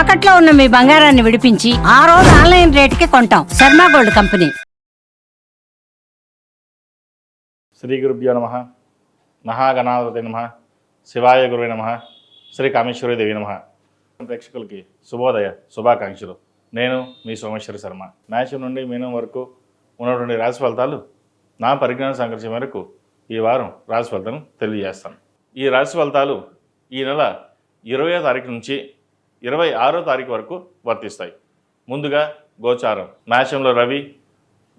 తాకట్లో ఉన్న మీ బంగారాన్ని విడిపించి ఆ రోజు ఆన్లైన్ రేటుకి కొంటాం. Sharma gold company. శ్రీ గురుభ్యో నమః. మహాగణాధిపతి నమః. శివాయ గురువే నమః. శ్రీ కామేశ్వరి దేవి నమః. ప్రేక్షకులకి శుభోదయ శుభాకాంక్షలు. నేను మీ సోమేశ్వరి శర్మ. మేషం నుండి మీనం వరకు ఉన్నటువంటి రాశి ఫలితాలు నా పరిజ్ఞాన సంకర్షణ మేరకు ఈ వారం రాశి ఫలితాలను తెలియజేస్తాను. ఈ రాశి ఫలితాలు ఈ నెల 20వ తారీఖు నుంచి 26వ తారీఖు వరకు వర్తిస్తాయి. ముందుగా గోచారం. మేషంలో రవి,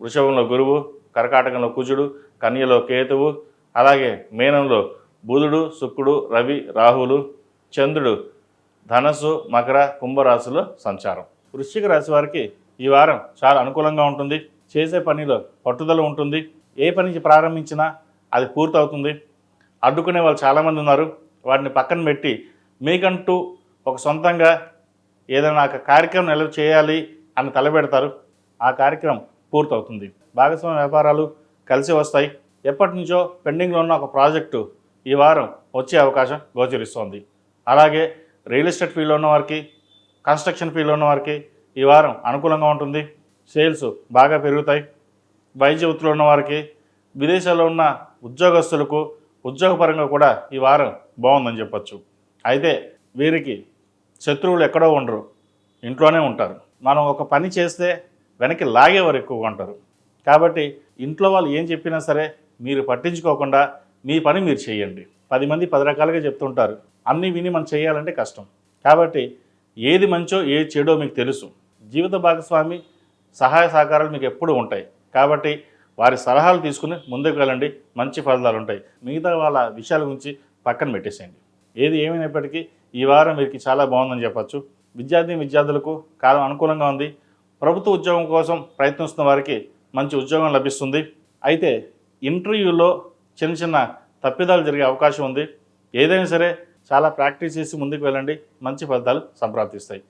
వృషభంలో గురువు, కర్కాటకంలో కుజుడు, కన్యలో కేతువు, అలాగే మీనంలో బుధుడు, శుక్రుడు, రవి, రాహువులు, చంద్రుడు ధనస్సు, మకర, కుంభరాశిలో సంచారం. వృశ్చిక రాశి వారికి ఈ వారం చాలా అనుకూలంగా ఉంటుంది. చేసే పనిలో పట్టుదల ఉంటుంది. ఏ పని ప్రారంభించినా అది పూర్తవుతుంది. అడ్డుకునే వాళ్ళు చాలామంది ఉన్నారు. వాటిని పక్కన పెట్టి మీకంటూ ఒక సొంతంగా ఏదైనా కార్యక్రమం నెలవ చేయాలి అని తలపెడతారు. ఆ కార్యక్రమం పూర్తవుతుంది. భాగస్వామ్య వ్యాపారాలు కలిసి వస్తాయి. ఎప్పటి నుంచో పెండింగ్లో ఉన్న ఒక ప్రాజెక్టు ఈ వారం వచ్చే అవకాశం గోచరిస్తోంది. అలాగే రియల్ ఎస్టేట్ ఫీల్డ్లో ఉన్న వారికి, కన్స్ట్రక్షన్ ఫీల్డ్లో ఉన్న వారికి ఈ వారం అనుకూలంగా ఉంటుంది. సేల్స్ బాగా పెరుగుతాయి. వైద్య వృత్తిలో ఉన్న వారికి, విదేశాల్లో ఉన్న ఉద్యోగస్తులకు ఉద్యోగపరంగా కూడా ఈ వారం బాగుందని చెప్పచ్చు. అయితే వీరికి శత్రువులు ఎక్కడో ఉండరు, ఇంట్లోనే ఉంటారు. మనం ఒక పని చేస్తే వెనక్కి లాగేవారు ఎక్కువగా ఉంటారు. కాబట్టి ఇంట్లో వాళ్ళు ఏం చెప్పినా సరే మీరు పట్టించుకోకుండా మీ పని మీరు చేయండి. 10 మంది 10 రకాలుగా చెప్తుంటారు. అన్నీ విని మనం చేయాలంటే కష్టం. కాబట్టి ఏది మంచో ఏది చెడో మీకు తెలుసు. జీవిత భాగస్వామి సహాయ సహకారాలు మీకు ఎప్పుడూ ఉంటాయి. కాబట్టి వారి సలహాలు తీసుకుని ముందుకు వెళ్ళండి. మంచి ఫలితాలు ఉంటాయి. మిగతా వాళ్ళ విషయాల గురించి పక్కన పెట్టేసేయండి. ఏది ఏమైనప్పటికీ ఈ వారం వీరికి చాలా బాగుందని చెప్పచ్చు. విద్యార్థులకు కాలం అనుకూలంగా ఉంది. ప్రభుత్వ ఉద్యోగం కోసం ప్రయత్నిస్తున్న వారికి మంచి ఉద్యోగం లభిస్తుంది. అయితే ఇంటర్వ్యూలో చిన్న చిన్న తప్పిదాలు జరిగే అవకాశం ఉంది. ఏదైనా సరే చాలా ప్రాక్టీస్ చేసి ముందుకు వెళ్ళండి. మంచి ఫలితాలు సంప్రాప్తిస్తాయి.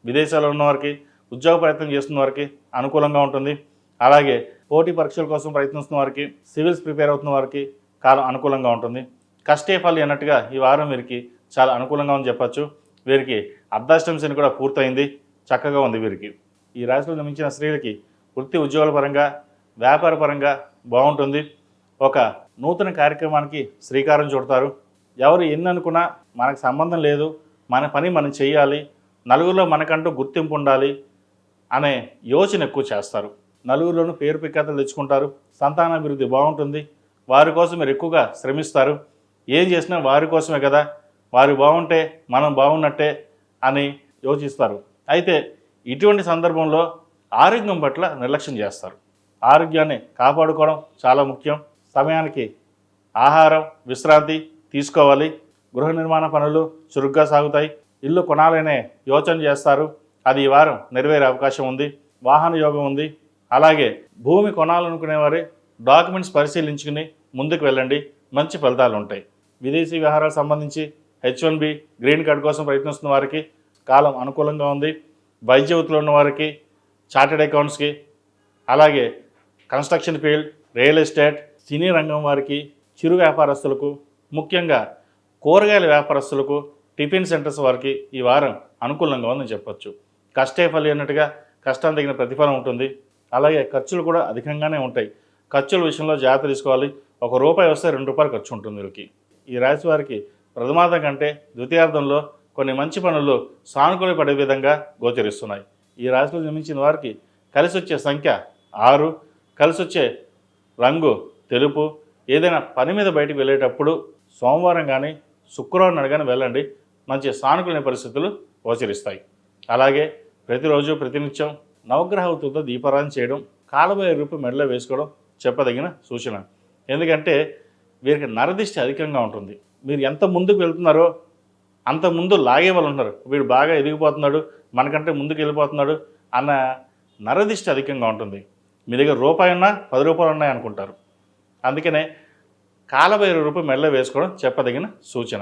విదేశాల్లో ఉన్నవారికి, ఉద్యోగ ప్రయత్నం చేస్తున్న వారికి అనుకూలంగా ఉంటుంది. అలాగే పోటీ పరీక్షల కోసం ప్రయత్నిస్తున్న వారికి, సివిల్స్ ప్రిపేర్ అవుతున్న వారికి కాలం అనుకూలంగా ఉంటుంది. కష్టే ఫలి అన్నట్టుగా ఈ వారం వీరికి చాలా అనుకూలంగా ఉందని చెప్పచ్చు. వీరికి అర్ధాష్టమి శని కూడా పూర్తయింది. చక్కగా ఉంది వీరికి. ఈ రాశిలో జన్మించిన స్త్రీలకి వృత్తి ఉద్యోగాల పరంగా, వ్యాపార పరంగా బాగుంటుంది. ఒక నూతన కార్యక్రమానికి శ్రీకారం చుడతారు. ఎవరు ఎన్ని అనుకున్నా మనకు సంబంధం లేదు, మన పని మనం చేయాలి, నలుగురిలో మనకంటూ గుర్తింపు ఉండాలి అనే యోచన ఎక్కువ చేస్తారు. నలుగురిలోనూ పేరు ప్రఖ్యాతలు తెచ్చుకుంటారు. సంతానాభివృద్ధి బాగుంటుంది. వారి కోసం మీరు ఎక్కువగా శ్రమిస్తారు. ఏం చేసినా వారి కోసమే కదా, వారు బాగుంటే మనం బాగున్నట్టే అని యోచిస్తారు. అయితే ఇటువంటి సందర్భంలో ఆరోగ్యం పట్ల నిర్లక్ష్యం చేస్తారు. ఆరోగ్యాన్ని కాపాడుకోవడం చాలా ముఖ్యం. సమయానికి ఆహారం, విశ్రాంతి తీసుకోవాలి. గృహ నిర్మాణ పనులు చురుగ్గా సాగుతాయి. ఇల్లు కొనాలనే యోచన చేస్తారు. అది ఈ వారం నెరవేరే అవకాశం ఉంది. వాహన యోగం ఉంది. అలాగే భూమి కొనాలనుకునేవారి డాక్యుమెంట్స్ పరిశీలించుకుని ముందుకు వెళ్ళండి. మంచి ఫలితాలు ఉంటాయి. విదేశీ వ్యవహారాలకు సంబంధించి H1B గ్రీన్ కార్డ్ కోసం ప్రయత్నిస్తున్న వారికి కాలం అనుకూలంగా ఉంది. వైద్య వృత్తిలో ఉన్న వారికి, చార్టెడ్ అకౌంట్స్కి, అలాగే కన్స్ట్రక్షన్ ఫీల్డ్, రియల్ ఎస్టేట్, సినీ రంగం వారికి, చిరు వ్యాపారస్తులకు, ముఖ్యంగా కూరగాయల వ్యాపారస్తులకు, టిఫిన్ సెంటర్స్ వారికి ఈ వారం అనుకూలంగా ఉందని చెప్పచ్చు. కష్టే ఫలి అన్నట్టుగా కష్టం తగిన ప్రతిఫలం ఉంటుంది. అలాగే ఖర్చులు కూడా అధికంగానే ఉంటాయి. ఖర్చుల విషయంలో జాగ్రత్త తీసుకోవాలి. ₹1 వస్తే ₹2 ఖర్చు ఉంటుంది వీరికి. ఈ రాశి వారికి ప్రథమార్థం కంటే ద్వితీయార్థంలో కొన్ని మంచి పనులు సానుకూల పడే విధంగా గోచరిస్తున్నాయి. ఈ రాశిలో జన్మించిన వారికి కలిసి వచ్చే సంఖ్య 6, కలిసి వచ్చే రంగు తెలుపు. ఏదైనా పని మీద బయటకు వెళ్ళేటప్పుడు సోమవారం కానీ శుక్రవారం నాడు కానీ వెళ్ళండి. మంచి సానుకూల పరిస్థితులు గోచరిస్తాయి. అలాగే ప్రతిరోజు ప్రతినిత్యం నవగ్రహ వృత్తులతో దీపారాధన చేయడం, కాలభైరవ రూపం మెడలో వేసుకోవడం చెప్పదగిన సూచన. ఎందుకంటే వీరికి నరదిష్టి అధికంగా ఉంటుంది. మీరు ఎంత ముందుకు వెళ్తున్నారో అంత ముందు లాగే వాళ్ళు ఉంటారు. వీడు బాగా ఎదిగిపోతున్నాడు, మనకంటే ముందుకు వెళ్ళిపోతున్నాడు అన్న నరదిష్టి అధికంగా ఉంటుంది. మీ దగ్గర ₹1 ఉన్నా ₹10 ఉన్నాయి అనుకుంటారు. అందుకనే కాలభైరవ రూపం మెడలో వేసుకోవడం చెప్పదగిన సూచన.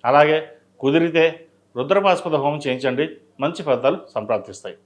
అలాగే కుదిరితే రుద్రపాశుపత హోమం చేయించండి. మంచి ఫలితాలు సంప్రాప్తిస్తాయి.